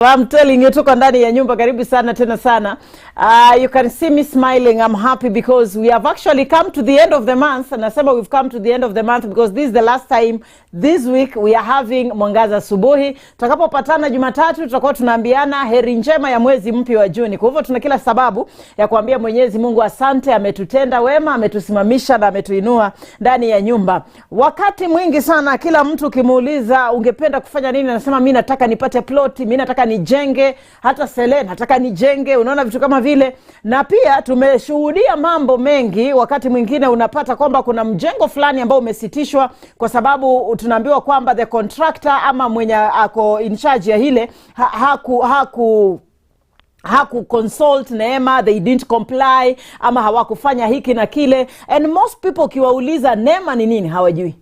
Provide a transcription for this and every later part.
I'm telling you, tuko ndani ya nyumba, karibu sana tena sana. You can see me smiling. I'm happy because we have actually come to the end of the month. And nasema we've come to the end of the month because this is the last time this week we are having Mwangaza Asubuhi. Tutakapopatana Jumatatu tutakuwa tunaambiana heri njema ya mwezi mpya wa Juni. Kwa hivyo tuna kila sababu ya kuambia Mwenyezi Mungu asante, ametutenda wema, ametusimamisha na ametuinua ndani ya nyumba. Wakati mwingi sana kila mtu kimuuliza ungependa kufanya nini, anasema mimi nataka nipate ploti, mimi nataka nijenge, hata Selene nataka nijenge, unaona vitu kama vile. Na pia tumeshuhudia mambo mengi. Wakati mwingine unapata kwamba kuna mjengo fulani ambao umesitishwa kwa sababu tunaambiwa kwamba the contractor ama mwenye ako in charge ya hile haku consult NEEMA, they didn't comply, ama hawakufanya hiki na kile. And most people kiwauliza NEEMA ni nini hawajui.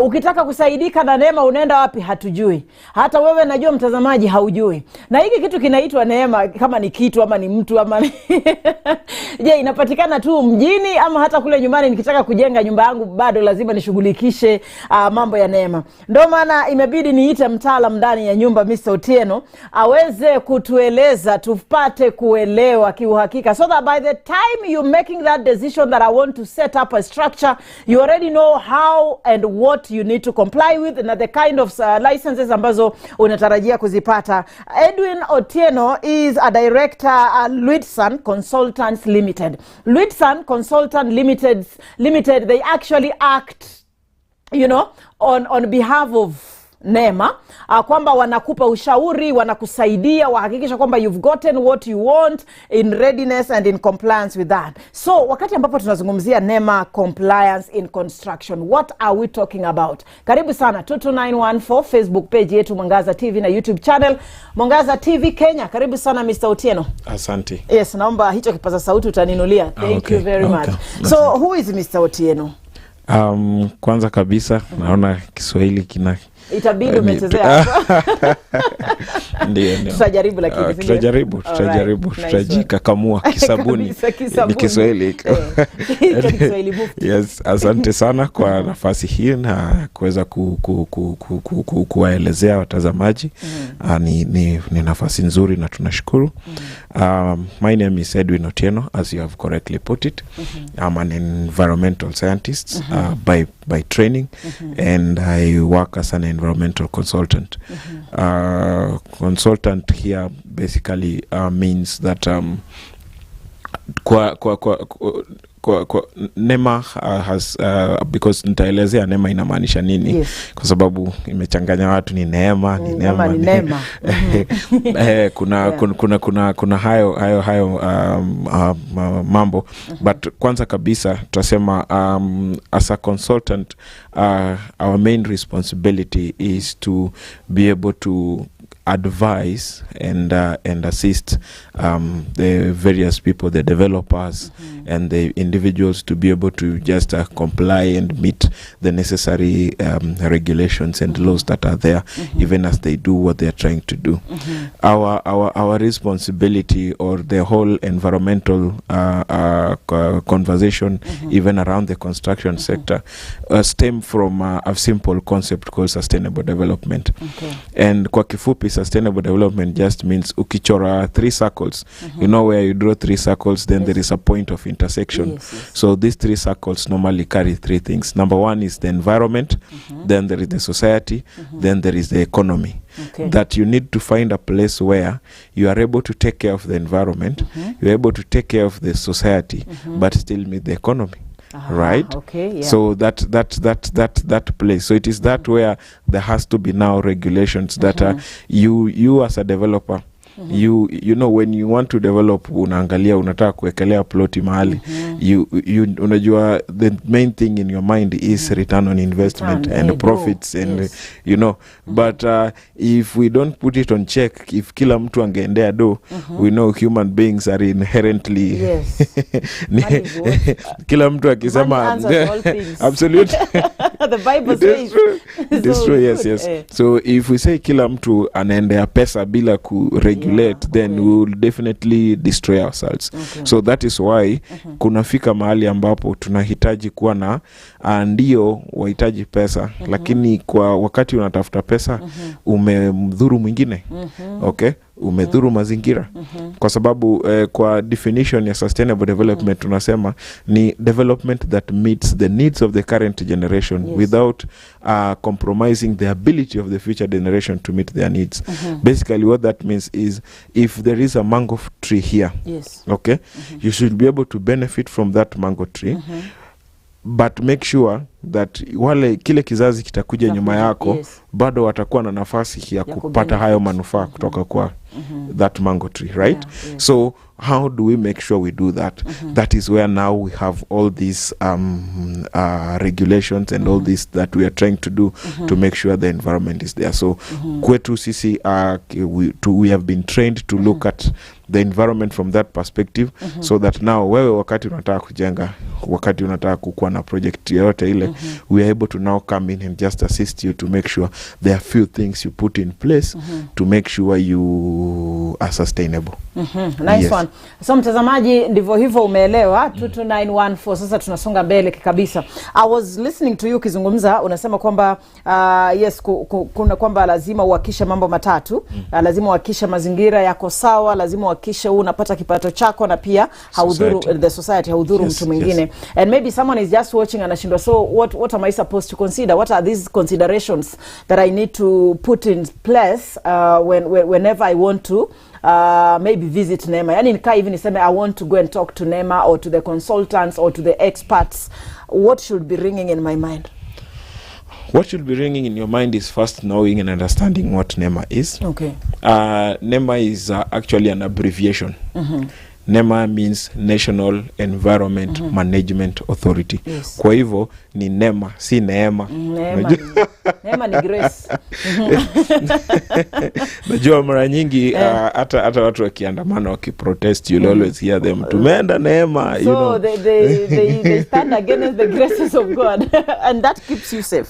Ukitaka kusaidika na NEEMA unaenda wapi hatujui. Hata wewe najua mtazamaji haujui. Na hiki kitu kinaitwa NEEMA, kama ni kitu ama ni mtu ama ni je, inapatikana tu mjini ama hata kule nyumbani nikitaka kujenga nyumba yangu bado lazima nishughulikishe mambo ya NEEMA. Ndio maana imebidi niite mtaalamu ndani ya nyumba, Mr. Otieno, aweze kutueleza tupate kuelewa kiuhakika, so that by the time you're making that decision that I want to set up a structure, you already know how and what you need to comply with and the kind of licenses ambazo unatarajia kuzipata. Edwin Otieno is a director at LWIN Consultants Limited. LWIN Consultant Limited, they actually act, you know, on behalf of NEEMA, kwamba wanakupa ushauri, wanakusaidia, wahakikisha kwamba you've gotten what you want in readiness and in compliance with that. So wakati ambapo tunazungumzia NEEMA compliance in construction, what are we talking about? Karibu sana 22914 Facebook page yetu Mwangaza TV na YouTube channel Mwangaza TV Kenya. Karibu sana Mr. Otieno. Asante. Yes, naomba hicho kipaza sauti utaninulia. Thank you very much. So who is Mr. Otieno? Kwanza kabisa naona Kiswahili kina itabidi umechezea. Ndio. Tutajaribu lakini tutajaribu tutajikakamua kisabuni. Ni Kiswahili. Kiswahili mufti. Yes, asante sana kwa nafasi hii na kuweza kuwaelezea watazamaji. Ni nafasi nzuri na tunashukuru. My name is Edwin Otieno, as you have correctly put it. I'm an environmental scientist by training, and I work as an environmental consultant. Consultant here basically means that NEEMA has because nitaelezea NEEMA inamaanisha nini. Yes. Kwa sababu imechanganya watu ni NEEMA. Kuna hayo mambo. But kwanza kabisa tutasema as a consultant our main responsibility is to be able to advise and assist the various people, the developers and the individuals, to be able to just comply and meet the necessary regulations and laws that are there, even as they do what they are trying to do. Our responsibility, or the whole environmental conversation even around the construction sector, stem from a simple concept called sustainable development. And kwa kifupi, sustainable development just means ukichora 3 circles, you know where you draw 3 circles, then there is a point of intersection. Yes. So these 3 circles normally carry 3 things. Number 1 is the environment, then there is the society, then there is the economy. That you need to find a place where you are able to take care of the environment, you're able to take care of the society, but still meet the economy. Right? Okay, yeah. So that place. So it is that where there has to be now regulations that you as a developer, you know, when you want to develop, unaangalia unataka kuwekelea ploti mahali, you unajua the main thing in your mind is return on investment and profits and you know, but if we don't put it on check, if kila mtu angeendea do, we know human beings are inherently kila mtu akisema absolutely the Bible says it's true. Yes. So if we say kila mtu anaendea pesa bila ku then we will definitely destroy ourselves. So that is why kunafika mahali ambapo tunahitaji kuwa na ndio wahitaji pesa, lakini kwa wakati unatafuta pesa umemdhuru mwingine. Okay, umedhuru mazingira. Kwa sababu kwa definition ya sustainable development tunasema ni development that meets the needs of the current generation without compromising the ability of the future generation to meet their needs. Basically what that means is, if there is a mango tree here, okay, you should be able to benefit from that mango tree, but make sure that wale kile kizazi kitakuja nyuma yako bado watakuwa na nafasi ya kupata hayo manufaa kutoka kwa that mango tree, right? So how do we make sure we do that? That is where now we have all these regulations and all this that we are trying to do to make sure the environment is there. So kwetu sisi we have been trained to look at the environment from that perspective, so that now wewe wakati unataka kujenga, wakati unataka kukuwa na project yoyote ile, we are able to now come in and just assist you to make sure there are few things you put in place to make sure you are sustainable. Nice one. So mtazamaji, ndivyo hivyo umeelewa. 22914. Sasa tunasonga mbele kabisa. I was listening to you kizungumza, unasema kwamba yes, kuna kwamba lazima uhakishe mambo matatu. Lazima uhakishe mazingira yako sawa, lazima uhakishe unapata kipato chako, na pia haudhuru the society, haudhuru mtu mwingine. And maybe someone is just watching and ashindwa, so what am I supposed to consider? What are these considerations that I need to put in place whenever I want to maybe visit NEEMA? Yani nikaa hivi niseme I want to go and talk to NEEMA or to the consultants or to the experts. What should be ringing in my mind? What should be ringing in your mind is first knowing and understanding what NEEMA is. Okay. NEEMA is actually an abbreviation. NEEMA means National Environment Management Authority. Kwa hivyo ni NEEMA, si NEEMA. NEEMA ni Grace. Najua mara nyingi hata watu wakiandamana wakiprotest, you'll always hear them, tumeenda NEEMA, you know. They stand against the graces of God and that keeps you safe.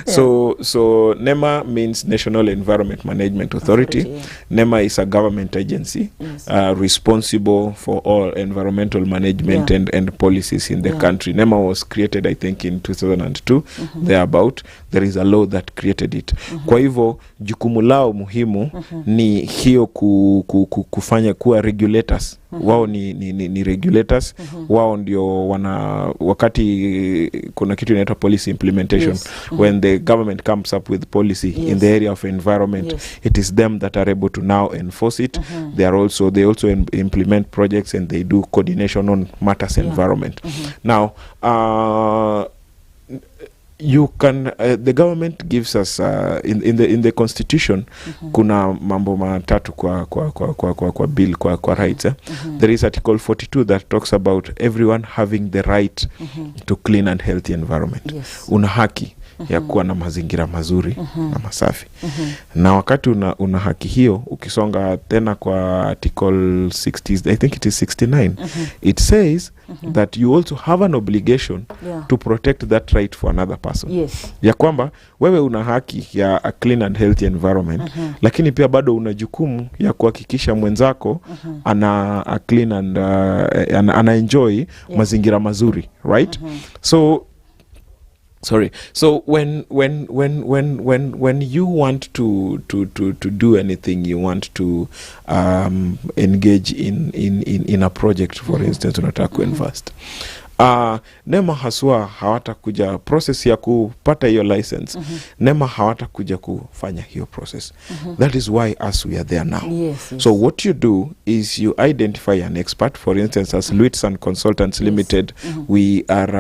So NEEMA means National Environment Management Authority. NEEMA is a government agency responsible for all environmental management and policies in the country. NEEMA was created, I think, in 2002, thereabout. There is a law that created it. Kwa hivyo jukumu lao muhimu ni hiyo kufanya kuwa regulators. Wao ni regulators. Wao ndio wakati kuna kitu inaitwa policy implementation, when the government comes up with policy in the area of environment, it is them that are able to now enforce it. They also implement projects and they do coordination on matters environment. Now you can the government gives us in the constitution kuna mambo matatu kwa bill kwa rights. There is article 42 that talks about everyone having the right to clean and healthy environment. Una haki ya kuwa na mazingira mazuri na masafi. Na wakati una haki hiyo, ukisonga tena kwa article 60, I think it is 69, it says that you also have an obligation to protect that right for another person. Ya kwamba wewe una haki ya a clean and healthy environment, lakini pia bado una jukumu ya kuhakikisha mwenzako ana a clean and ana enjoy mazingira mazuri, right? So when you want to do anything, you want to engage in a project, for instance, unataka kuinvest, NEEMA haswa hawatakuja process ya kupata hiyo license. NEEMA hawatakuja kufanya hiyo process. That is why we are there now. So what you do is you identify an expert. For instance, as WAKA Consultants Limited, we are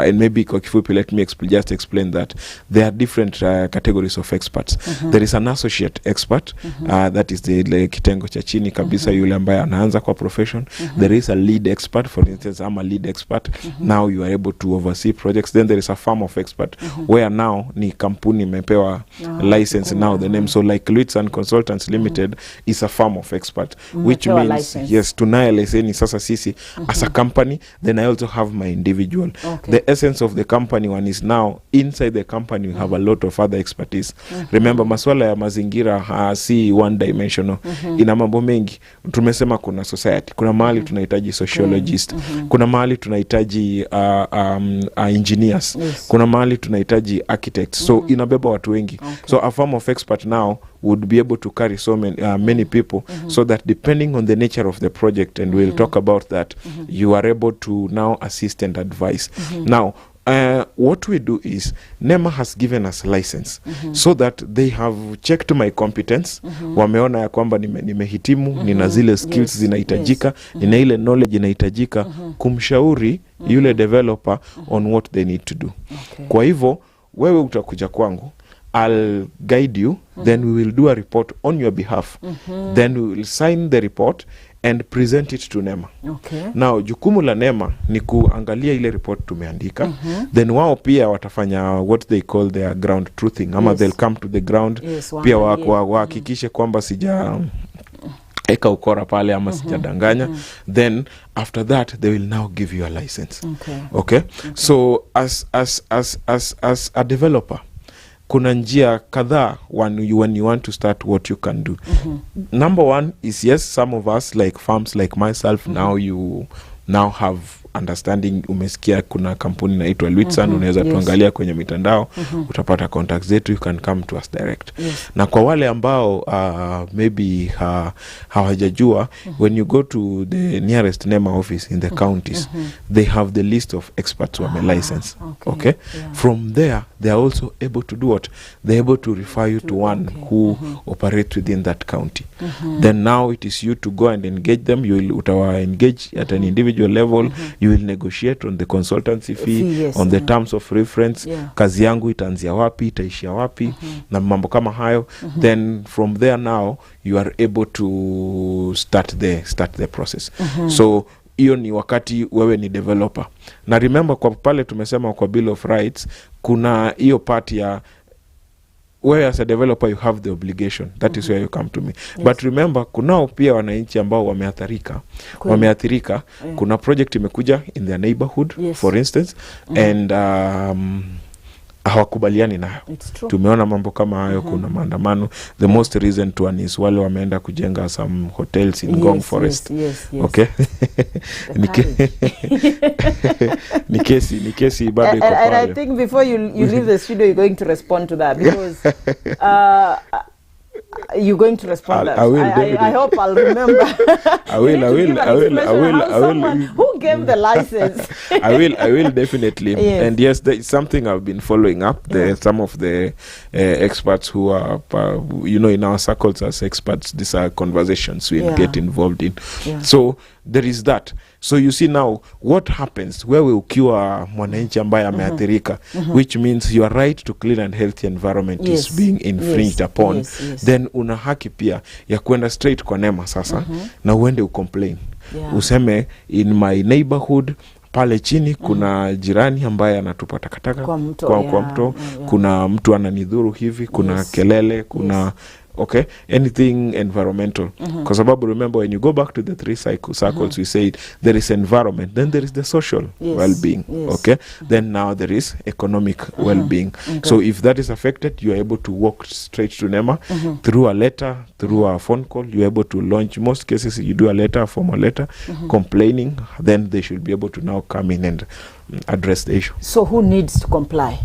and maybe kwa kifupi, let me just explain that there are different categories of experts. There is an associate expert, that is the kitengo cha chini kabisa, yule ambaye anaanza kwa profession. There is a lead expert. For instance, I'm a lead expert. Now you are able to oversee projects. Then there is a firm of expert, where now ni kampuni mepewa license now the name. So like WAKA Consultants Limited is a firm of expert, which means license. Yes, tunaye leseni sasa sisi as a company. Then I also have my individual. The essence of the company one is now inside the company we have a lot of other expertise. Remember, maswala ya mazingira si one dimensional. Ina mambo mengi. Tumesema kuna society, kuna mahali tunahitaji sociologist, kuna mahali tunahitaji tunahitaji engineers. Yes. Kuna mahali tunahitaji architects. So inabeba watu wengi. Okay. So a firm of expert now would be able to carry so many people, so that depending on the nature of the project, and we'll talk about that, you are able to now assist and advise. Now, what we do is NEEMA has given us license, so that they have checked my competence. Wameona ya kwamba nimehitimu, nina zile skills zinahitajika, nina ile knowledge inahitajika kumshauri yule developer on what they need to do. Okay. Kwa hivyo wewe utakuja kwangu, I'll guide you, then we will do a report on your behalf. Then we will sign the report and present it to NEEMA. Okay. Now, jukumu la NEEMA ni kuangalia ile report tumeandika. Then wao pia watafanya what they call their ground truthing. Ama they'll come to the ground. Yes, Pia wahakikishe kwamba sija eka ukora pale ama sijadanganya. Then after that they will now give you a license. Okay? So as a developer, kuna njia kadhaa when you want to start what you can do. Number one is, yes, some of us, like firms like myself, now you now have understanding. Umesikia kuna kampuni inaitwa EDWIN, unaweza tuangalia kwenye mitandao, utapata contacts zetu, you can come to us direct. Na kwa wale ambao maybe hawajajua, when you go to the nearest NEEMA office in the counties, they have the list of experts who are license. Okay? From there, they are also able to do what? They're able to refer you to one who operates within that county. Then now it is you to go and engage them. You will engage at an individual level. You will negotiate on the consultancy fee, on the terms of reference. Kazi yangu itaanzia wapi, itaishia wapi, na mambo kama hayo. Then from there now you are able to start the process. So hiyo ni wakati wewe ni developer. Na remember, kwa pale tumesema kwa Bill of Rights, kuna hiyo part ya where as a developer you have the obligation. That is where you come to me. But remember, kunao pia wananchi ambao wameathirika. Kuna project imekuja in their neighborhood, for instance, and hawakubaliani nayo. Tumeona mambo kama hayo. Kuna maandamano. The most recent one is wale wameenda kujenga some hotels in Ngong Forest. Okay? Ni kesi bado iko pale. And I think before you leave the studio, you're going to respond to that, because you're going to respond. I hope I'll remember. I will. Who gave the license? I will definitely. And yes, that is something I've been following up. Some of the experts who are, in our circles as experts, these are conversations we'll get involved in. So there is that. So you see now what happens wewe ukiwa mwananchi ambaye ameathirika, which means your right to clean and healthy environment is being infringed upon. Then una haki pia ya kwenda straight kwa NEEMA sasa, na uende ucomplain. Useme, in my neighborhood pale chini kuna jirani ambaye anatupa takataka kwa mto, kuna mtu ananidhuru hivi, kuna kelele, kuna okay, anything environmental. Kwa sababu remember, when you go back to the three circles, we said there is environment, then there is the social well-being. Okay, then now there is economic well-being. So if that is affected, you are able to walk straight to NEEMA through a letter, through a phone call. You are able to launch. Most cases you do a letter, a formal letter, complaining. Then they should be able to now come in and address the issue. So who needs to comply?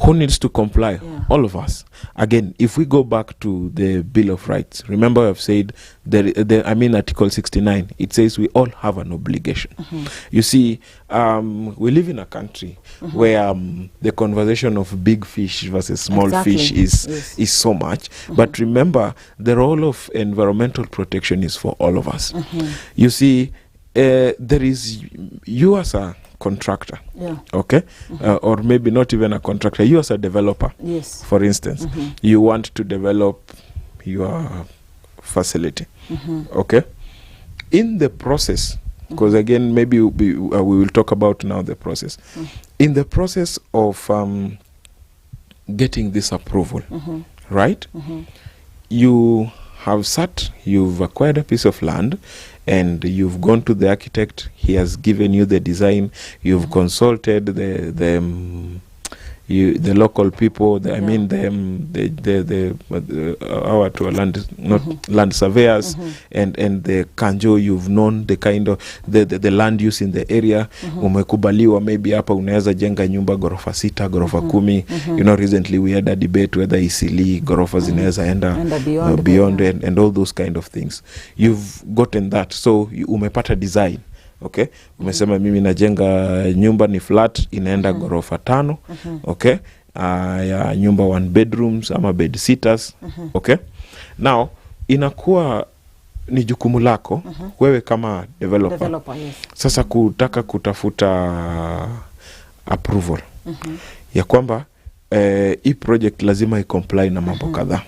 Who needs to comply? All of us. Again, if we go back to the Bill of Rights, remember I've said, Article 69, it says we all have an obligation. You see, we live in a country where the conversation of big fish versus small fish is so much. But remember, the role of environmental protection is for all of us. You see, there is, you as a contractor, okay, or maybe not even a contractor, you as a developer, for instance, you want to develop your facility, okay, in the process, because again maybe we will talk about now the process, in the process of getting this approval, right, you have you've acquired a piece of land, and you've gone to the architect. He has given you the design. You've consulted the local people, I mean our to land, not land surveyors, and the kanjo, you've known the kind of the land use in the area. Umekubaliwa maybe hapa unaweza jenga nyumba gorofa 6, gorofa 10. You know, recently we had a debate whether isili gorofa zinaweza enda beyond and all those kind of things. You've gotten that, so umepata design. Okay, umesema mimi najenga nyumba ni flat, inaenda gorofa 5. Okay, ya nyumba 1 bedrooms ama bed sitters. Okay, now inakuwa ni jukumu lako wewe kama developer, yes. Sasa kutaka kutafuta approval ya kwamba hii project lazima i-comply na mambo kadhaa.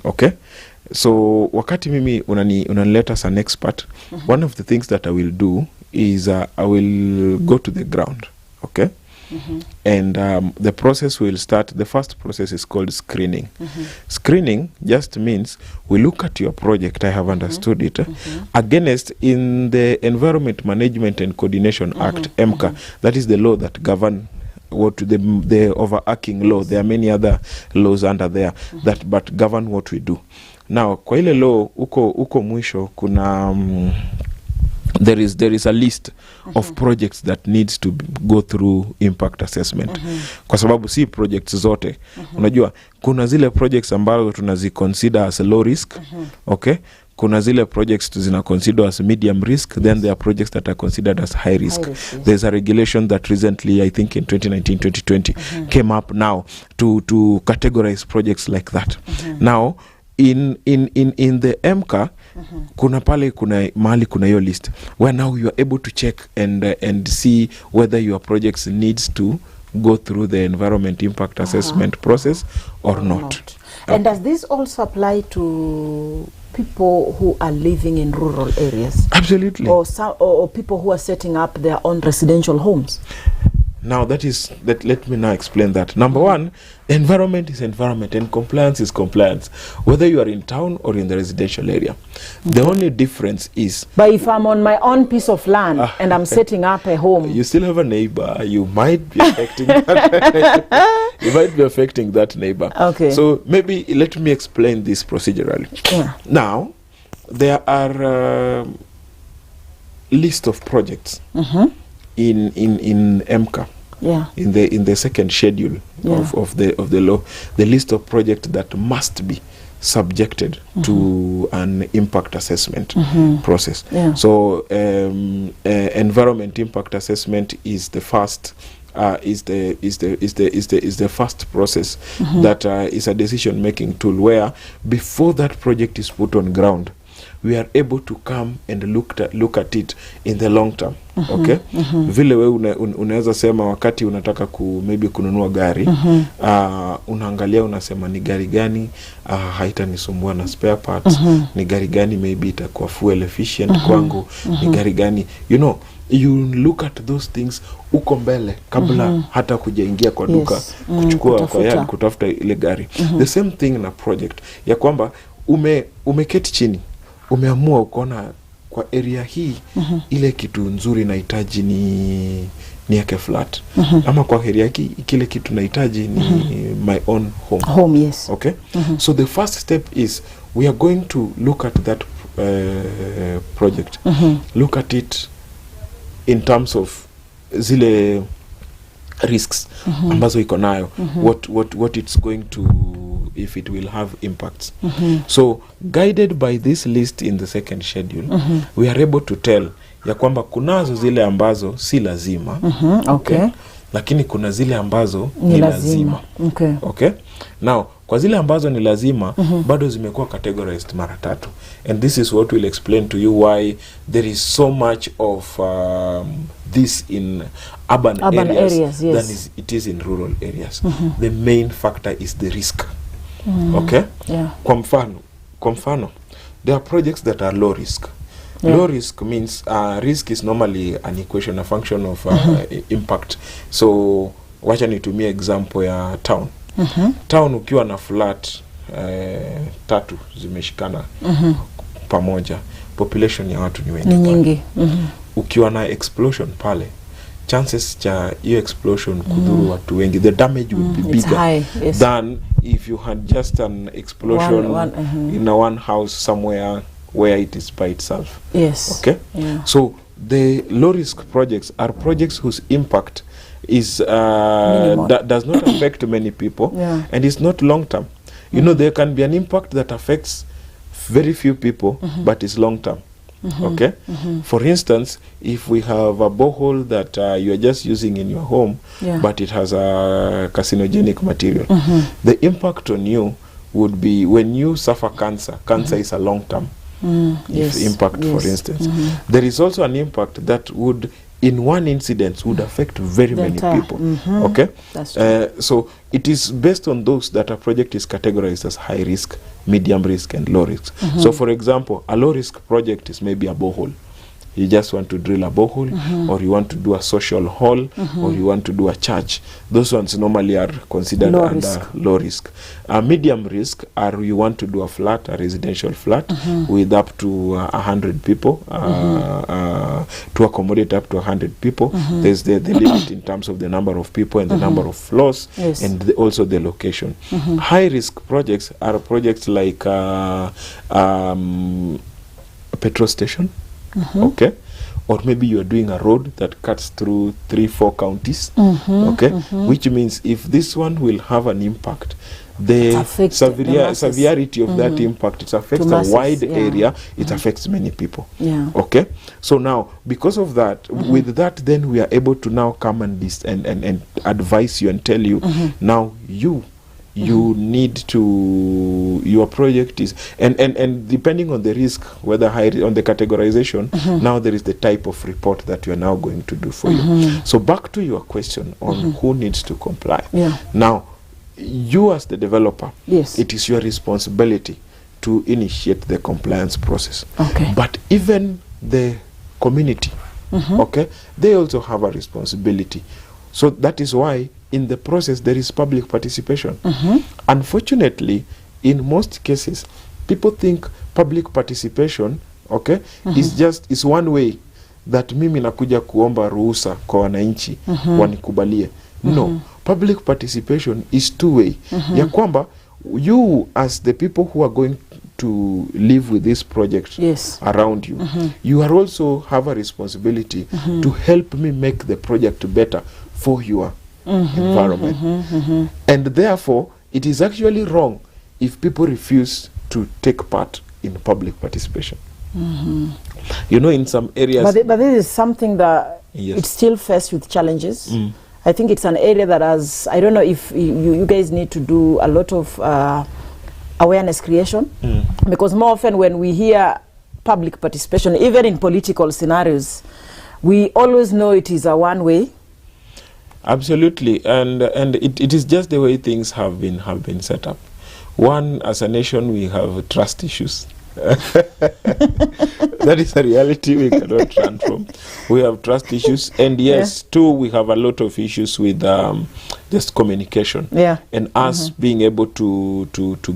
Okay, so wakati mimi unanileta as an expert, one of the things that I will do is I will go to the ground. Okay, and the process will start. The first process is called screening. Screening just means we look at your project, I have understood it, against in the Environment Management and Coordination Act, EMCA, that is the law that govern what the overarching law. There are many other laws under there that but govern what we do. Now kwa ile law uko mwisho kuna there is a list of projects that needs to go through impact assessment. Kwa sababu si projects zote. Unajua kuna zile projects ambazo tunaziconsider as low risk. Okay, kuna zile projects zina consider as medium risk, then there are projects that are considered as high risk. Yes. There's a regulation that recently, I think in 2019-2020 came up now to categorize projects like that. Now in the MCA kuna pale kuna mahali kuna hiyo list where now you are able to check and see whether your projects needs to go through the environment impact assessment process or not. And does this also apply to people who are living in rural areas? Absolutely. Or people who are setting up their own residential homes? Now let me now explain that. Number one, environment is environment and compliance is compliance, whether you are in town or in the residential area. The only difference is, but if I'm on my own piece of land and I'm setting up a home, you still have a neighbor. You might be affecting that. You might be affecting that neighbor. Okay. So maybe let me explain this procedurally. Yeah. Now there are list of projects in MCA. Yeah. In the second schedule of the law, the list of projects that must be subjected to an impact assessment process. Yeah. So environment impact assessment is the first is the first process that is a decision making tool where before that project is put on ground, we are able to come and look at it in the long term. Okay? Vile we unaweza sema wakati unataka maybe kununua gari, unaangalia unasema ni gari gani haitanisumbua na spare parts, ni gari gani maybe itakuwa fuel efficient kwangu, ni gari gani, you know, you look at those things uko mbele kabla hata kujaingia kwa duka kuchukua kutafuta ile gari. The same thing na project ya kwamba umeketi chini, umeamua ukaona kwa area hii ile kitu nzuri nahitaji ni yake flat, ama kwa area hii kile kitu nahitaji ni my own home. Yes. Okay. So the first step is we are going to look at that project, look at it in terms of zile risks ambazo iko nayo, what it's going to, if it will have impacts. So guided by this list in the second schedule, we are able to tell ya kwamba kunazo zile ambazo si lazima, okay, lakini kuna zile ambazo ni lazima. Okay. Okay. Now kwa zile ambazo ni lazima bado zimekuwa categorized mara 3, and this is what will explain to you why there is so much of this in urban areas yes, than it is in rural areas. The main factor is the risk. Okay? Yeah. Kwa mfano, there are projects that are low risk. Yeah. Low risk means risk is normally an equation, a function of impact. So wacha nitumie example ya town. Town ukiwa na flat 3 zimeshikana pamoja, population ya watu ni wengi. Ukiwa na explosion pale, chances cha hiyo explosion kudhuru watu wengi, the damage would be bigger high, yes, than if you had just an explosion in a one house somewhere where it is by itself. Yes. Okay? Yeah. So the low risk projects are projects whose impact is does not affect many people, yeah, and it's not long term. You know, there can be an impact that affects very few people, but it's long term. Okay? For instance, if we have a borehole that you are just using in your home, yeah, but it has a carcinogenic material, the impact on you would be when you suffer cancer. Cancer is a long term yes, impact, yes, for instance. There is also an impact that would, in one incident, would affect very many people. Okay? That's true. So it is based on those that a project is categorized as high risk, medium risk, and low risk. So for example, a low risk project is maybe a borehole. You just want to drill a borehole, or you want to do a social hall, or you want to do a church. Those ones normally are considered Low under risk. low risk. Medium risk are you want to do a flat, a residential flat, with up to 100 people, to accommodate up to 100 people. There's the limit in terms of the number of people and the number of floors, Yes. and also the location. High risk projects are projects like petrol station, okay, or maybe you are doing a road that cuts through 3-4 counties, okay, which means if this one will have an impact, the affects the masses. severity of that impact, it affects To a masses, wide yeah. area, it affects many people. Yeah. Okay, so now because of that, with that, then we are able to now come and advise you and tell you, now you need to, your project is, and depending on the risk, whether high on the categorization, now there is the type of report that you are now going to do for you. So back to your question on who needs to comply. Yeah. Now, you as the developer, Yes. it is your responsibility to initiate the compliance process. Okay. But even the community, okay, they also have a responsibility. So that is why in the process there is public participation. Unfortunately, in most cases, people think public participation, okay, is one way that mimi nakuja kuomba ruhusa kwa wananchi wanikubalie. No, public participation is two way. Ya kwamba you as the people who are going to live with this project, Yes. around you, you are also have a responsibility to help me make the project better for your environment. And therefore, it is actually wrong if people refuse to take part in public participation. You know, in some areas... But this is something that Yes. it's still faced with challenges. I think it's an area that has, I don't know if you guys need to do a lot of awareness creation, because more often when we hear public participation, even in political scenarios, we always know it is a one way. Absolutely, and it is just the way things have been set up. One, as a nation, we have trust issues. That is a reality we cannot run from. We have trust issues, and yes, two, we have a lot of issues with just communication, and us being able to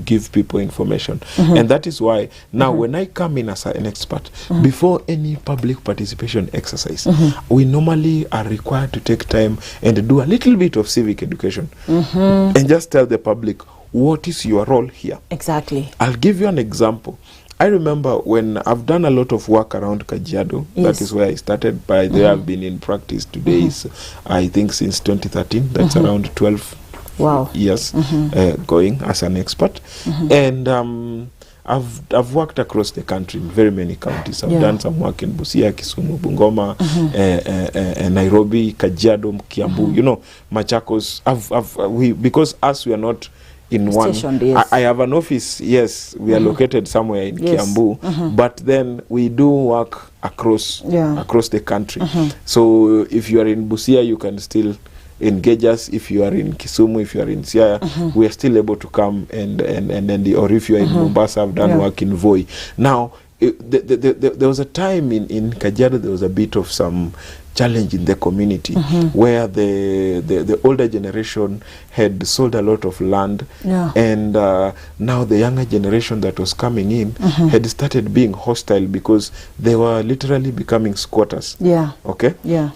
give people information. And that is why now when I come in as an expert, before any public participation exercise, we normally are required to take time and do a little bit of civic education, and just tell the public, what is your role here? Exactly. I'll give you an example. I remember when I've done a lot of work around Kajiado. That is where I started. By the way, I've been in practice today is, I think, since 2013. That's around 12 years going as an expert. And I've worked across the country in very many counties. I've done some work in Busia, Kisumu, Bungoma, Nairobi, Kajiado, Kiambu, you know, Machakos. Because us, we are not in one. Yes. I have an office, yes, we are located somewhere in Kiambu, but then we do work across the country. So if you are in Busia, you can still engage us. If you are in Kisumu, if you are in Siaya, we are still able to come and or if you are in Mombasa, I've done work in Voi. Now, there was a time in Kajiado, there was a bit of some challenge in the community, where the older generation had sold a lot of land, and now the younger generation that was coming in had started being hostile because they were literally becoming squatters. Okay.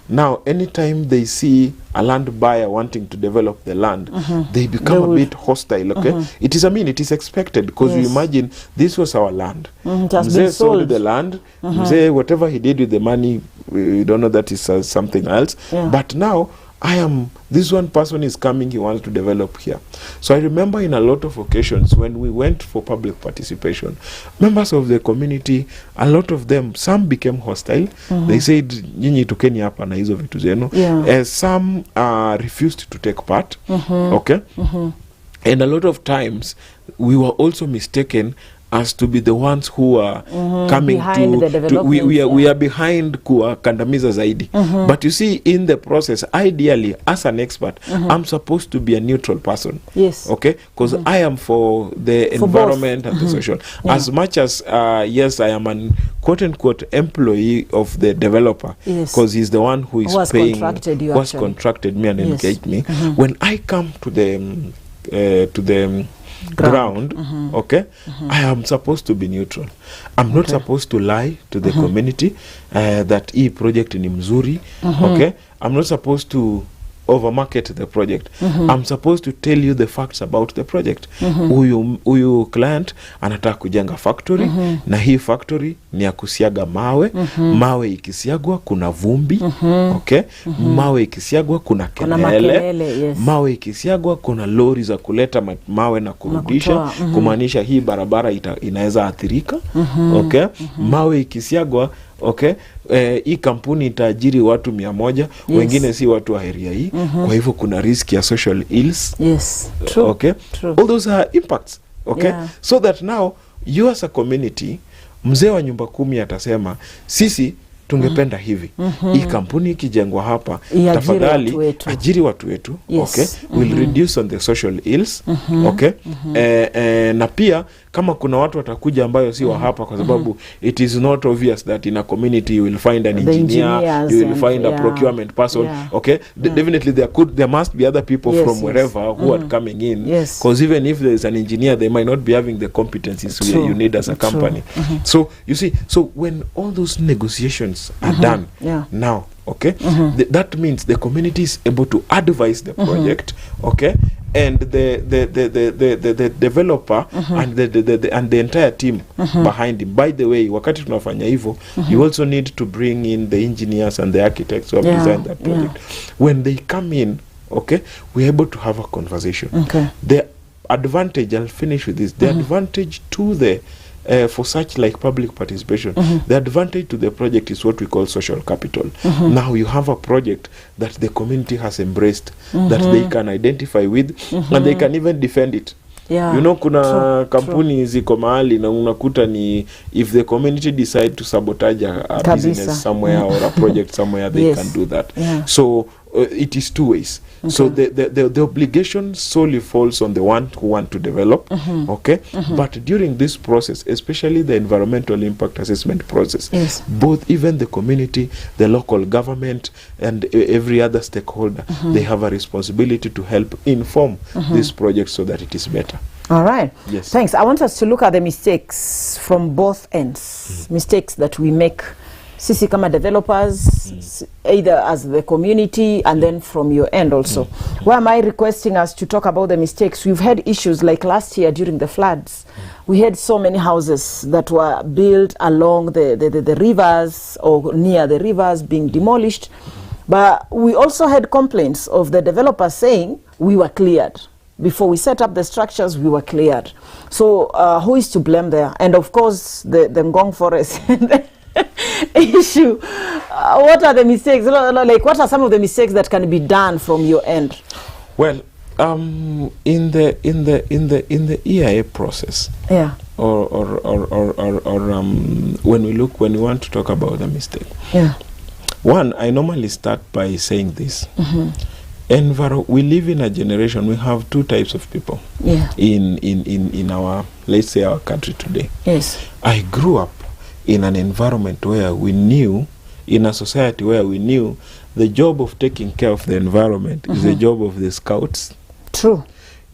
Now anytime they see a land buyer wanting to develop the land, they become a bit hostile. Okay. It is expected, because you imagine this was our land. Mzee sold the land. Mzee, whatever he did with the money, we don't know, that is something else. But now this one person is coming, he wants to develop here. So I remember in a lot of occasions when we went for public participation, members of the community, a lot of them, some became hostile. They said, nyinyi tukeni hapa na hizo vitu zenu. Some refused to take part. Okay. And a lot of times we were also mistaken as to be the ones who are coming behind to we are behind kuwakandamiza zaidi. But you see, in the process, ideally, as an expert, I'm supposed to be a neutral person. Okay, because I am for the environment and the social. As much as yes, I am an quote-unquote employee of the developer, because he's the one who is paying, who has contracted me and engaged me. When I come to the ground, okay, I am supposed to be neutral. I'm not supposed to lie to the community that hii project ni mzuri. Okay, I'm not supposed to overmarket the project. I'm supposed to tell you the facts about the project. Huyu client anataka kujenga factory, na hii factory ni ya kusiaga mawe. Mawe ikisiagwa kuna vumbi. Okay, mawe ikisiagwa kuna kelele. Mawe ikisiagwa kuna lori za kuleta mawe na kurudisha, kumaanisha hii barabara inaweza athirika. Okay, mawe ikisiagwa, okay, hii kampuni itaajiri watu 100, wengine si watu wa area hii. Kwa hivyo kuna risk ya social ills. Okay, all those are impacts. Okay, so that now you as a community, mzee wa nyumba 10 atasema sisi tungependa hivi, hii kampuni ikijengwa hapa, tafadhali ajiri watu wetu. Okay, will reduce on the social ills. Okay, na pia kama kuna watu watakuja ambayo si wa hapa, kwa sababu it is not obvious that in a community you will find an engineer, you will find a procurement person. Okay, definitely there must be other people from wherever who are coming in, because even if there is an engineer, they might not be having the competencies you need as a company. So you see, so when all those negotiations are done now, okay, that means the community is able to advise the project. Okay, and the developer and the entire team behind him. By the way, wakati tunafanya hivyo, you also need to bring in the engineers and the architects who have designed that project. When they come in, okay, we're able to have a conversation. The advantage, I'll finish with this, the advantage to the for such like public participation, the advantage to the project is what we call social capital. Now you have a project that the community has embraced, that they can identify with, and they can even defend it. You know, kuna kampuni ziko mahali na unakuta ni, if the community decide to sabotage a business somewhere or a project somewhere, they can do that. So it is two ways. So the obligation solely falls on the one who want to develop. Okay, but during this process, especially the environmental impact assessment process, both even the community, the local government, and every other stakeholder, they have a responsibility to help inform this project so that it is better. All right. Thanks. I want us to look at the mistakes from both ends. Mistakes that we make, sisi kama developers, either as the community and then from your end also. Why am I requesting us to talk about the mistakes? We've had issues like last year during the floods. We had so many houses that were built along the rivers or near the rivers being demolished. But we also had complaints of the developers saying we were cleared. Before we set up the structures, we were cleared. So who is to blame there? And of course, the Ngong Forest issue. What are the mistakes? Like, what are some of the mistakes that can be done from your end? Well, in the EIA process, or when we want to talk about the mistake, one, I normally start by saying this. We live in a generation, we have two types of people in our, let's say, our country today. I grew up in an environment where we knew in a society where we knew the job of taking care of the environment is the job of the scouts. True.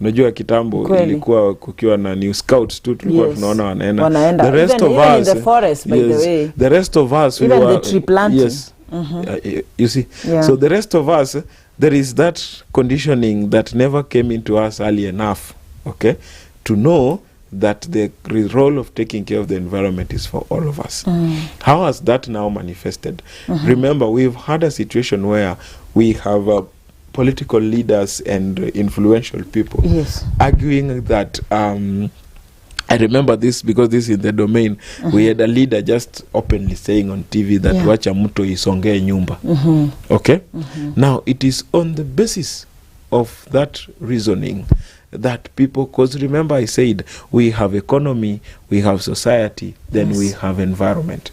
Unajua kitambo ilikuwa kukiwa na new scouts tu tulikuwa tunaona wanaenda. The rest of us in the forest, by the way. The rest of us even we were, the tree planting. Yes. You see. So the rest of us, there is that conditioning that never came into us early enough, okay, to know that the role of taking care of the environment is for all of us. How has that now manifested? Remember, we've had a situation where we have political leaders and influential people arguing that I remember this because this is the domain. We had a leader just openly saying on TV that wacha mto isongee nyumba. Okay? Now, it is on the basis of that reasoning that people, because remember I said we have economy, we have society, then we have environment.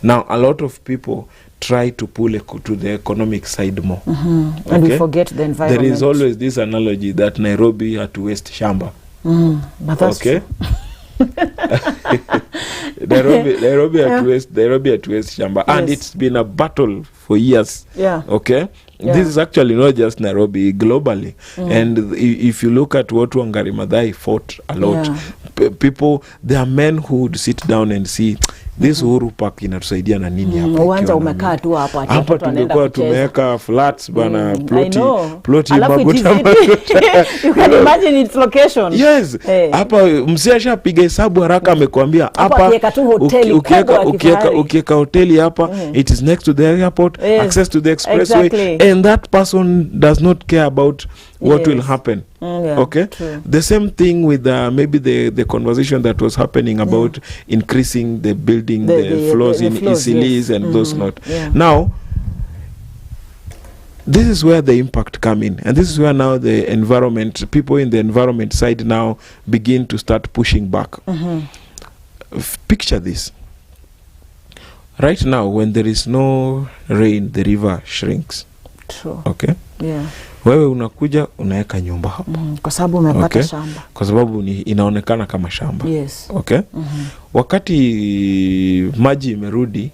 Now, a lot of people try to pull to the economic side more. Okay? And we forget the environment. There is always this analogy that Nairobi had to waste shamba. But that's okay? Nairobi had to waste shamba. And it's been a battle for years. Okay? This is actually not just Nairobi, globally. And if you look at what Wangari Maathai fought a lot, people, there are men who would sit down and see this Uhuru Park inatusaidia na nini hapa. Uwanja umekaa tu hapa. Hapa tungekuwa tumeweka flats bana, ploti maguta. You can imagine its location. Yes. Hapa msiasha piga hesabu haraka amekwambia hapa ukiweka hoteli hapa, it is next to the airport, access to the expressway, and that person does not care about what will happen. Okay? True. The same thing with maybe the conversation that was happening about increasing the building, the floors in Isilis and those not. Now, this is where the impact come in. And this is where now the environment, people in the environment side now begin to start pushing back. Picture this. Right now, when there is no rain, the river shrinks. True. Okay? Wewe unakuja unaweka nyumba hapo. Kwa sababu umepata shamba. Kwa sababu inaonekana kama shamba. Okay? Wakati maji imerudi,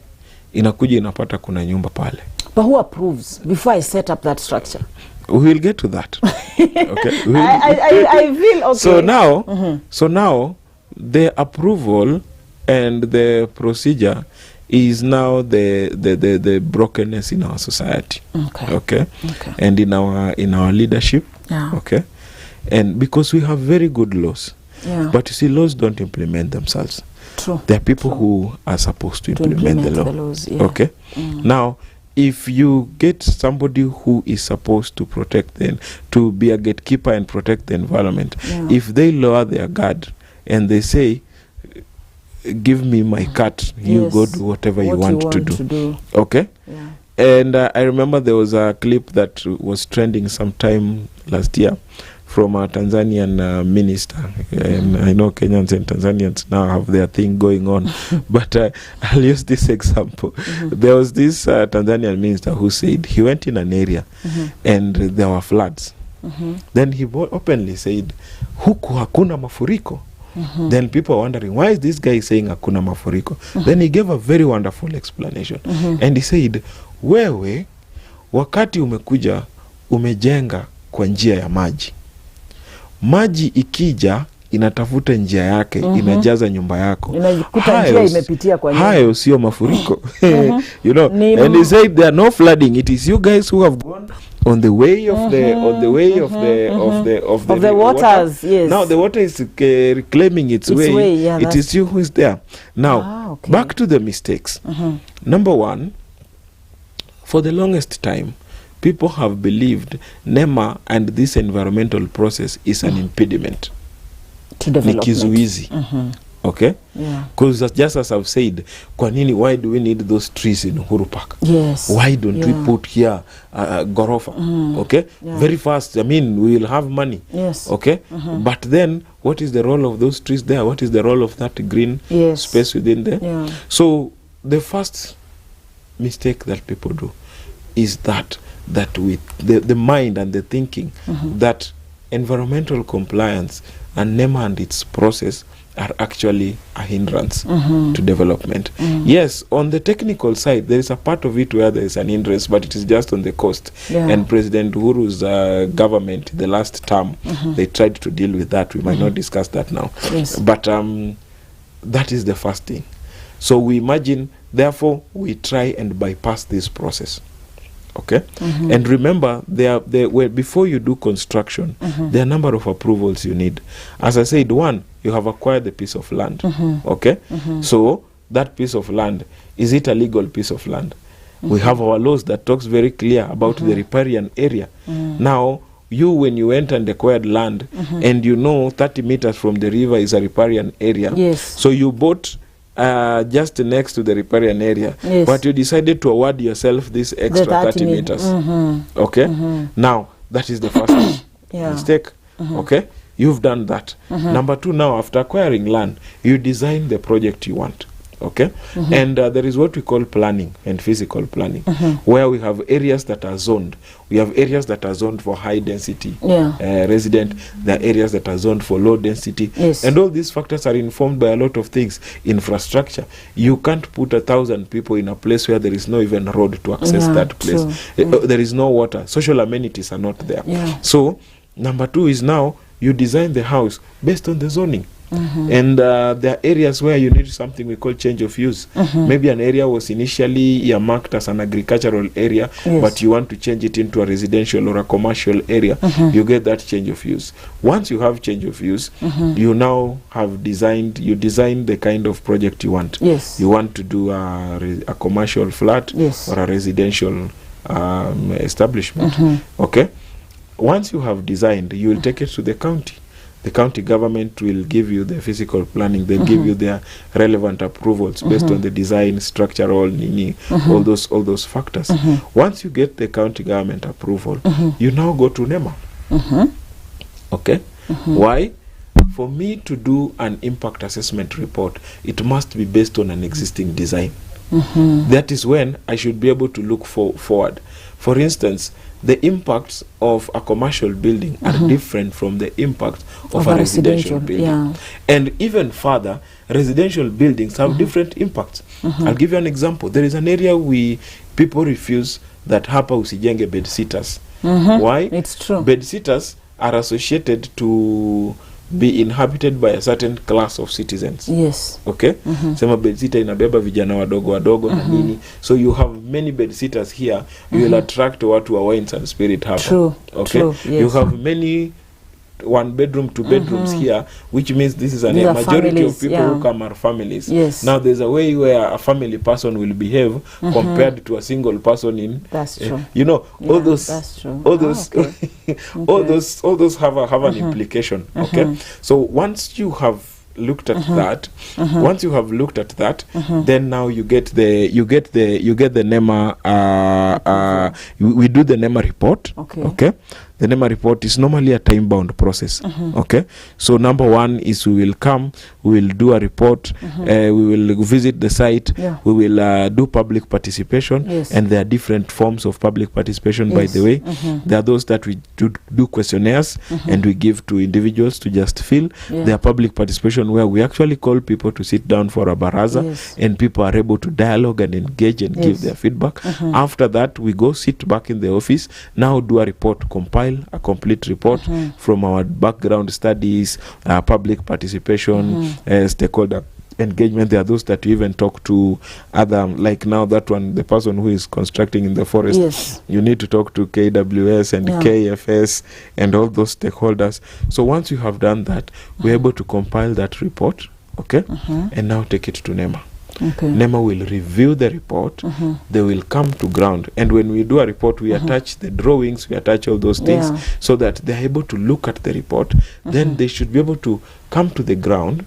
inakuja inapata kuna nyumba pale. But who approves before I set up that structure? We will get to that. Okay? I feel okay. So now the approval and the procedure is now the brokenness in our society. Okay. And in our leadership. Okay. And because we have very good laws. But you see, laws don't implement themselves. True. There are people who are supposed to implement the law. Laws, okay. Now, if you get somebody who is supposed to protect them, to be a gatekeeper and protect the environment, if they lower their guard and they say, give me my cat, you go do whatever you want to do. Okay? And I remember there was a clip that was trending sometime last year from a Tanzanian minister. And I know Kenyans and Tanzanians now have their thing going on. But I'll use this example. There was this Tanzanian minister who said he went in an area and there were floods. Then he openly said, huku hakuna mafuriko. Then people are wondering, why is this guy saying hakuna mafuriko? Then he gave a very wonderful explanation. And he said, wewe, wakati umekuja, umejenga kwa njia ya maji. Maji ikija, inatafuta njia yake, inajaza nyumba yako. Hayo sio mafuriko. You know, and he said there are no flooding. It is you guys who have gone on the way of the waters. Yes. Now the water is reclaiming its way. It is you who is there. Now, back to the mistakes. Number one, for the longest time, people have believed NEEMA and this environmental process is an impediment to development. Nikizuizi. Okay? Because just as I've said, why do we need those trees in Uhuru Park? Why don't we put here Gorofa? Okay? Very fast. I mean, we will have money. Okay? But then, what is the role of those trees there? What is the role of that green space within there? So, the first mistake that people do is that with the mind and the thinking that environmental compliance and NEEMA and its process are actually a hindrance to development. Yes, on the technical side, there is a part of it where there is an hindrance, but it is just on the coast. And President Uhuru's government, the last term, they tried to deal with that. We might not discuss that now. But that is the first thing. So we imagine, therefore, we try and bypass this process. Okay, and remember, before you do construction, there are a number of approvals you need. As I said, one, you have acquired the piece of land. Okay, so that piece of land, is it a legal piece of land? We have our laws that talks very clear about the riparian area. Now, when you enter and acquired land, and you know 30 meters from the river is a riparian area, so you bought just next to the riparian area, but you decided to award yourself this extra 30 meters. Okay, now that is the first mistake. Okay, you've done that. Number two, now after acquiring land, you design the project you want. Okay, and there is what we call planning and physical planning, where we have areas that are zoned. We have areas that are zoned for high density resident. There are areas that are zoned for low density, and all these factors are informed by a lot of things. Infrastructure. You can't put 1,000 people in a place where there is no even road to access that place. There is no water. Social amenities are not there. So number two is, now you design the house based on the zoning. And there are areas where you need something we call change of use. Maybe an area was initially earmarked as an agricultural area, but you want to change it into a residential or a commercial area. You get that change of use. Once you have change of use, you now have designed the kind of project you want. You want to do a commercial flat or a residential establishment. Okay, once you have designed, you will take it to the county. The county government will give you the physical planning. They'll give you their relevant approvals based on the design, structural, all those factors. Once you get the county government approval, you now go to NEEMA. Okay? Why? For me to do an impact assessment report, it must be based on an existing design. That is when I should be able to look forward. For instance, the impacts of a commercial building are different from the impact of a residential building. And even further, residential buildings have different impacts. I'll give you an example. There is an area people refuse that hapa usijenge bed sitters. Why? It's true. Bed sitters are associated to be inhabited by a certain class of citizens. Okay? Sema bed sitter inabeba vijana wadogo na nini. So you have many bed sitters here. You will attract watu wa wines and spirit hapa. Okay? You have many one bedroom, two bedrooms here, which means this is a majority families, of people who come are families. Now there's a way where a family person will behave compared to a single person in. That's true. You know, all those all those have an implication. Okay, so once you have looked at that, then now you get the NEEMA. We do the NEEMA report. Okay. The NEEMA report is normally a time-bound process. Okay, so number one is we will do a report, we will visit the site, we will do public participation, and there are different forms of public participation, by the way. There are those that we do questionnaires, and we give to individuals to just fill. There are public participation where we actually call people to sit down for a baraza, and people are able to dialogue and engage and give their feedback. After that, we go sit back in the office, now do a report, compile a complete report from our background studies, public participation, stakeholder engagement. There are those that you even talk to other, like now that one, the person who is constructing in the forest, you need to talk to KWS and KFS and all those stakeholders. So once you have done that, we're able to compile that report, okay, and now take it to NEEMA. NEEMA will review the report. They will come to ground, and when we do a report, we attach the drawings, we attach all those things, so that they're able to look at the report. Then they should be able to come to the ground,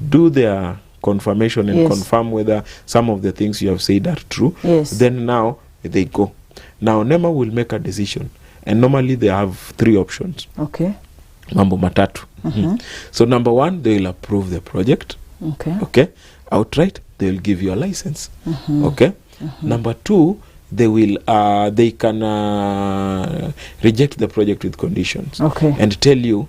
do their confirmation and confirm whether some of the things you have said are true. Then now they go. Now NEEMA will make a decision, and normally they have 3 options. Mambo matatu. So number one, they will approve the project. Okay, outright. They will give you a license. Okay. Number two, they can reject the project with conditions. And tell you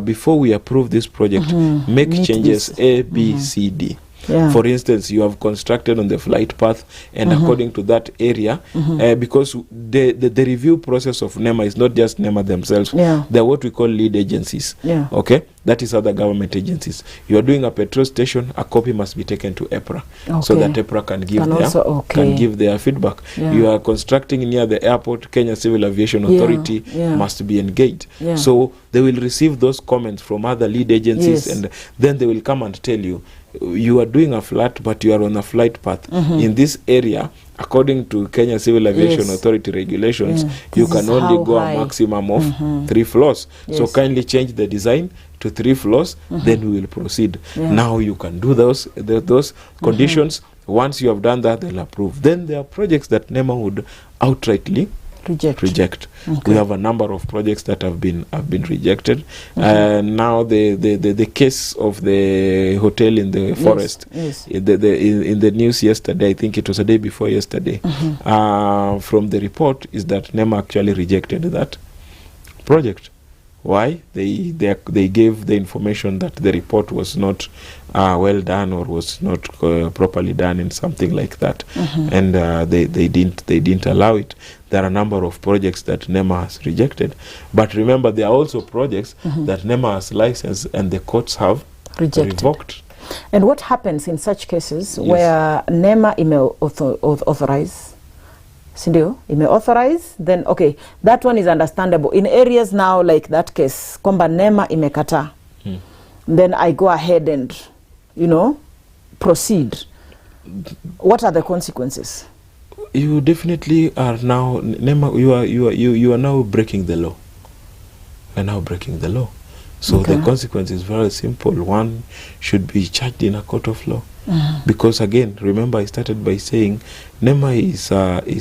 before we approve this project, make Meet changes this. A, B, C, D. Yeah. For instance, you have constructed on the flight path, and according to that area, because the review process of NEEMA is not just NEEMA themselves. Yeah. They're what we call lead agencies. Yeah. Okay, that is other government agencies. You are doing a petrol station, a copy must be taken to EPRA, so Okay. that EPRA can give Can their also- okay. can give their feedback. Yeah. You are constructing near the airport, Kenya Civil Aviation Authority Yeah. must be engaged. Yeah. So they will receive those comments from other lead agencies, Yes. and then they will come and tell you, you are doing a flat, but you are on a flight path in this area. According to Kenya Civil Aviation Yes. Authority regulations, Yeah. you This can is only how go high. a maximum of 3 floors. So Yes. kindly change the design to 3 floors, then we will proceed. Yeah. Now you can do those conditions. Once you have done that, they'll approve. Then there are projects that NEEMA would outrightly reject. Okay. We have a number of projects that have been rejected. Now the case of the hotel in the forest, Yes. in the news yesterday, I think it was a day before yesterday, from the report is that NEEMA actually rejected that project. Why? They gave the information that the report was not well done, or was not properly done, and something like that, and they didn't allow it. There are a number of projects that NEEMA has rejected, but remember, there are also projects that NEEMA has licensed and the courts have revoked. And what happens in such cases? Yes. Where NEEMA authorize, sindio, authorize, then okay, that one is understandable. In areas now like that case, kwamba NEEMA imekata, then I go ahead and, proceed. What are the consequences? You definitely are now, NEEMA, you are now breaking the law. You are now breaking the law. So Okay. the consequence is very simple. One should be charged in a court of law. Because again, remember, I started by saying NEEMA is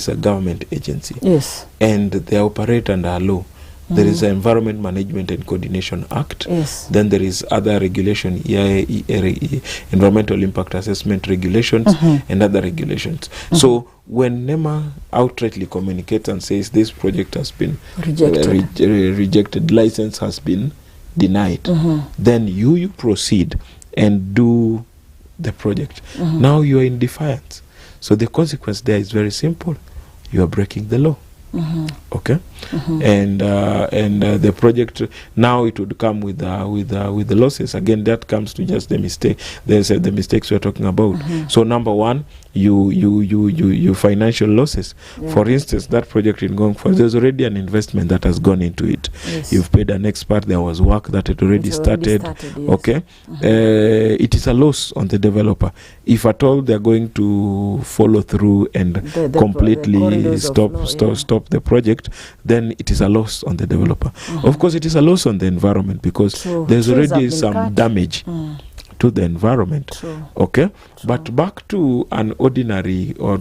a government agency. Yes. And they operate under a law. There is the Environment Management and Coordination Act. Yes. Then there is other regulation, Environmental Impact Assessment regulations, and other regulations. So when NEEMA outrightly communicates and says this project has been rejected, license has been denied, then you proceed and do the project. Now you are in defiance. So the consequence there is very simple. You are breaking the law. Okay, and the project now, it would come with the losses. Again, that comes to just the mistake. There's the mistakes we're talking about. So number one, you financial losses. Yeah. For instance, that project in Ngong Falls, there's already an investment that has gone into it. Yes. You've paid an expert. There was work that had already started. Yes. Okay, it is a loss on the developer if at all they're going to follow through and completely stop the project. Then it is a loss on the developer. Of course, it is a loss on the environment, because there's already some damage to the environment. True. Okay. But back to an ordinary or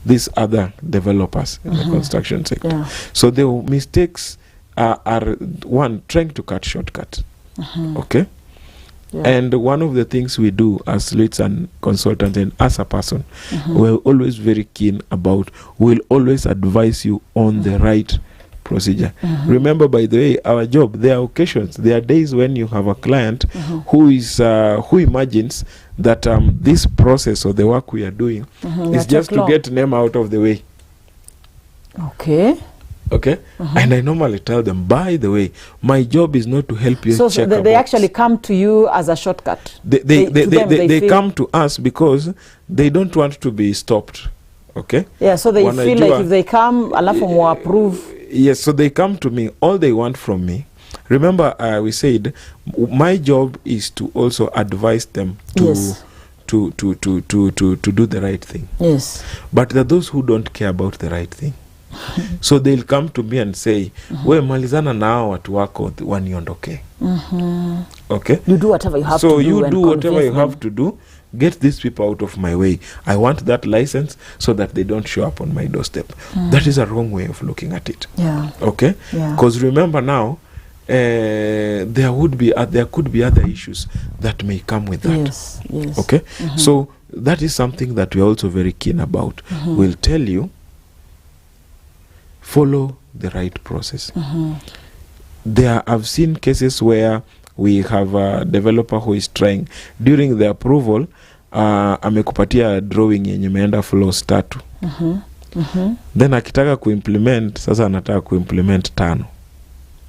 these other developers in the construction sector. Yeah. So the mistakes are one, trying to cut shortcuts. Okay. Yeah. And one of the things we do as leads and consultants, and as a person, we're always very keen about, we'll always advise you on the right procedure. Remember, by the way, our job, there are occasions, there are days when you have a client who imagines that this process or the work we are doing is just to get NEEMA out of the way. Okay. Okay. And I normally tell them, by the way, my job is not to help you check a they box. actually come to you as a shortcut. They come to us because they don't want to be stopped. Okay. Yeah, so they feel like if they come, alafu mu approve. Yes, so they come to me. All they want from me, remember, we said my job is to also advise them to do the right thing. Yes. But there are those who don't care about the right thing. So they'll come to me and say, we malizana na hao watu wako waniondoke. Okay? You do whatever you have to do. So you do whatever you them. have to do. Get these people out of my way. I want that license so that they don't show up on my doorstep. That is a wrong way of looking at it. Yeah. Okay? Yeah. Because remember now, there could be other issues that may come with that. Yes. Yes. Okay? So that is something that we're also very keen about. We'll tell you, follow the right process. I've seen cases where we have a developer who is trying during the approval, amekupatia drawing yenye imeenda floors 3. Then akitaka kuimplement, sasa anataka kuimplement 5.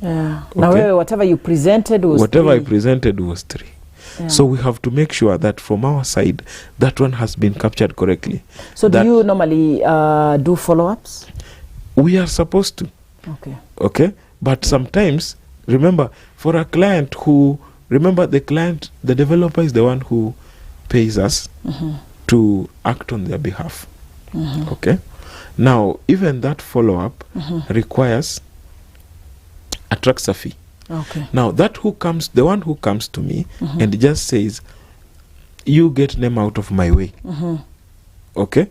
Yeah. Okay. Now whatever you presented was whatever 3. I presented was 3. Yeah. So we have to make sure that from our side, that one has been captured correctly. So do you normally do follow-ups? We are supposed to. Okay. But sometimes, remember, for a client who, remember the client, the developer is the one who pays us to act on their behalf. Okay. Now, even that follow-up requires, attracts a fee. Okay. Now, the one who comes to me and just says, you get them out of my way. Okay?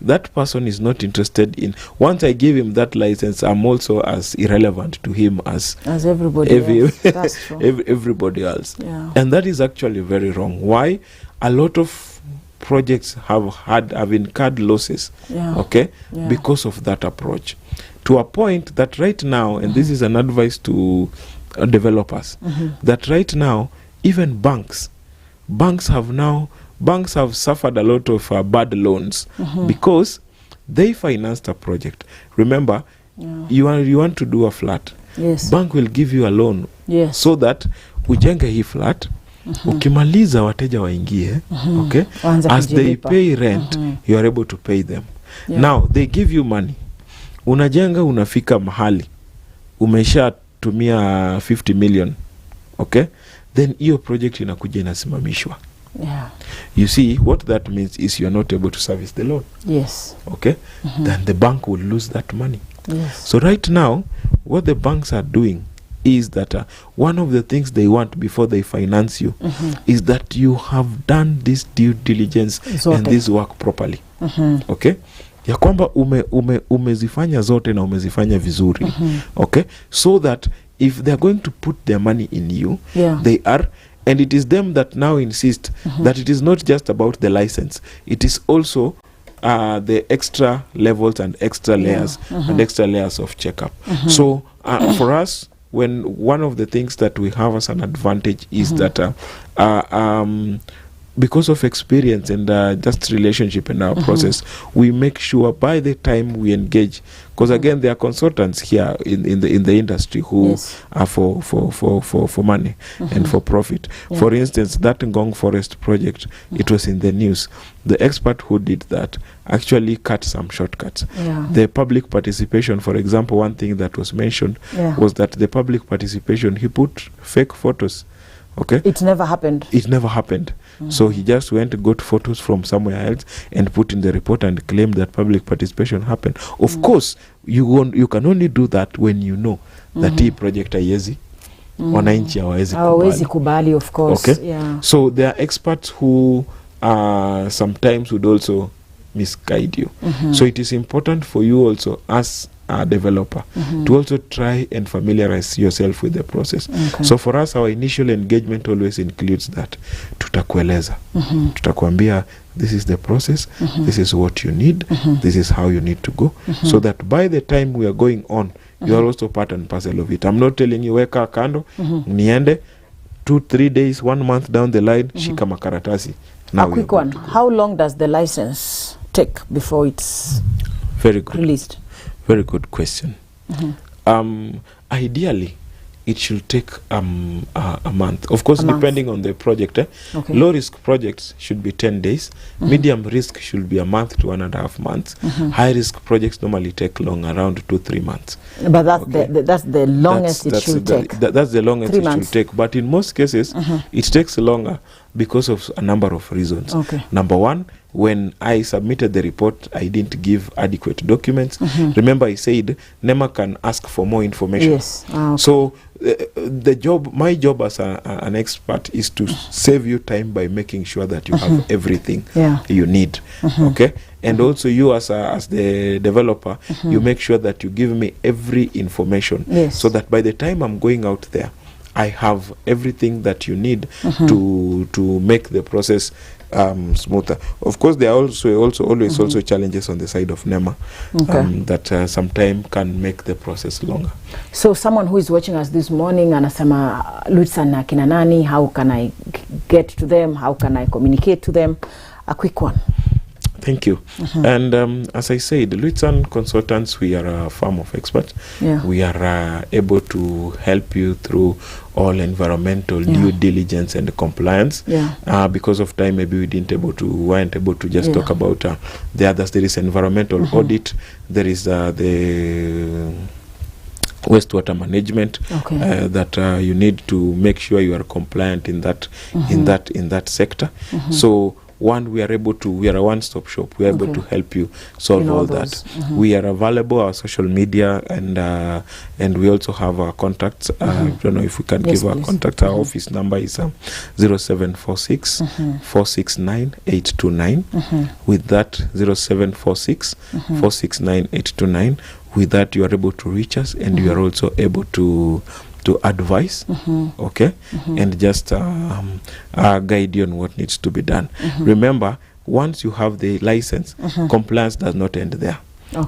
That person is not interested in, once I give him that license, I'm also as irrelevant to him as everybody else. That's true. Everybody else. Yeah. And that is actually very wrong. Why? A lot of projects have incurred losses, okay, because of that approach. To a point that right now, and this is an advice to developers, that right now, even banks have suffered a lot of bad loans because they financed a project. Remember, you want to do a flat. Yes. Bank will give you a loan so that ujenge hii flat, ukimaliza wateja waingie, okay? As they pay rent, you are able to pay them. Now, they give you money. Unajenga, unafika mahali, umesha tumia 50 million, okay? Then hiyo project inakuja inasimamishwa. You see, what that means is you are not able to service the loan. Yes. Okay? Then the bank will lose that money. Yes. So right now, what the banks are doing is that one of the things they want before they finance you is that you have done this due diligence and this work properly. Okay? Ya kwamba umezifanya zote na umezifanya vizuri. Okay? So that if they are going to put their money in you, they are, and it is them that now insist that it is not just about the license, it is also the extra levels and extra layers and extra layers of checkup. So for us, when one of the things that we have as an advantage is that because of experience and just relationship in our process, we make sure by the time we engage, because again there are consultants here in the industry who are for money and for profit. For instance, that Ngong Forest project, it was in the news. The expert who did that actually cut some shortcuts. The public participation, for example, one thing that was mentioned was that the public participation, he put fake photos. Okay, it never happened. So he just went and got photos from somewhere else and put in the report and claimed that public participation happened. Of course, you can only do that when you know that hii project haiwezi wananchi hawawezi kubali, of course. Okay? So there are experts who sometimes would also misguide you. So it is important for you also as a developer to also try and familiarize yourself with the process. So for us, our initial engagement always includes that. Tutakueleza. Tutakuambia, this is the process, this is what you need, this is how you need to go, so that by the time we are going on, you are also part and parcel of it. I'm not telling you, weka kando, niende, 2-3 days, 1 month down the line, shika makaratasi. Now a quick one. How long does the license take before it's released? Very good question. Ideally, it should take a month. Of course, depending on the project. Low risk projects should be 10 days. Medium risk should be a month to 1.5 months. High risk projects normally take long, around 2-3 months. But that's the longest it should take. That's the longest it should take. But in most cases, it takes longer because of a number of reasons. Number one, when I submitted the report, I didn't give adequate documents. Remember, I said NEEMA can ask for more information. So my job as an expert is to save you time by making sure that you have everything you need. Okay, and also you as the developer, you make sure that you give me every information, so that by the time I'm going out there, I have everything that you need to make the process smoother. Of course, there are always also challenges on the side of NEEMA that sometimes can make the process longer. So someone who is watching us this morning anasema Luitsan na kina nani, how can I get to them, how can I communicate to them? A quick one. Thank you. And as I said, Luitsan Consultants, we are a firm of experts. We are able to help you through all environmental due diligence and compliance. Because of time, maybe we weren't able to just talk about the others. There is environmental audit. There is the wastewater management that you need to make sure you are compliant in that in that sector. So we are a one-stop shop. We are able to help you solve all that. We are available our social media, and we also have our contacts. I don't know if we can give our contact. Our office number is 0746 469 829. With that 0746 469 829. With that, you are able to reach us, and you are also able to advise, and just guide you on what needs to be done. Remember, once you have the license, compliance does not end there.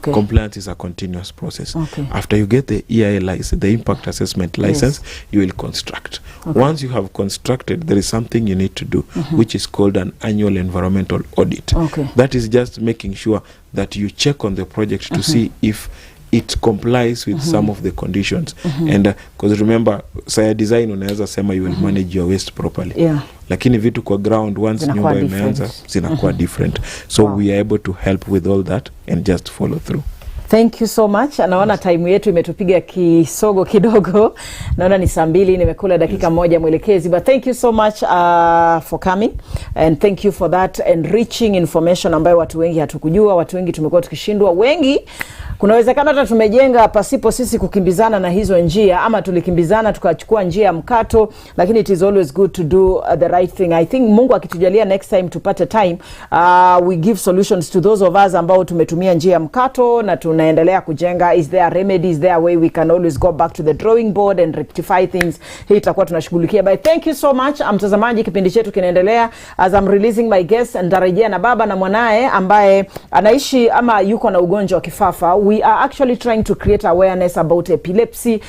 Compliance is a continuous process. After you get the EIA license, the impact assessment license, you will construct. Once you have constructed, there is something you need to do, which is called an annual environmental audit. That is just making sure that you check on the project to see if it complies with some of the conditions. And because remember, saya design unaweza sema you will manage your waste properly. Lakini vitu kwa ground, once nyumba imeanza, zinakuwa different. So we are able to help with all that and just follow through. Thank you so much. Anaona time yetu imetupiga kisogo kidogo. Naona ni saa 2, nimekula dakika moja mwelekezi. But thank you so much for coming, and thank you for that enriching information ambayo watu wengi hatukujua, watu wengi tumekuwa tukishindwa. Wengi kunawezekana hata tumejenga pasipo sisi kukimbizana na hizo njia, ama tulikimbizana tukachukua njia ya mkato, lakini it is always good to do the right thing. I think Mungu akitujalia next time tupate time, we give solutions to those of us ambao tumetumia njia ya mkato na tunaendelea kujenga. Is there a remedy? Is there a way we can always go back to the drawing board and rectify things? Hii itakuwa tunashughulikia. But thank you so much. Mtazamaji, kipindi chetu kinaendelea. As I'm releasing my guest, ndarejea na baba na mwanae ambaye anaishi ama yuko na ugonjwa wa kifafa. We are actually trying to create awareness about epilepsy.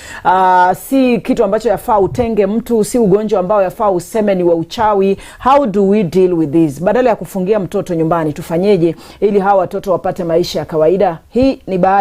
Si kitu ambacho yafaa utenge mtu, si ugonjwa ambao yafaa useme ni wa uchawi. How do we deal with this? Badala ya kufungia mtoto nyumbani, tufanyeje ili hawa watoto wapate maisha ya kawaida? Hii ni baada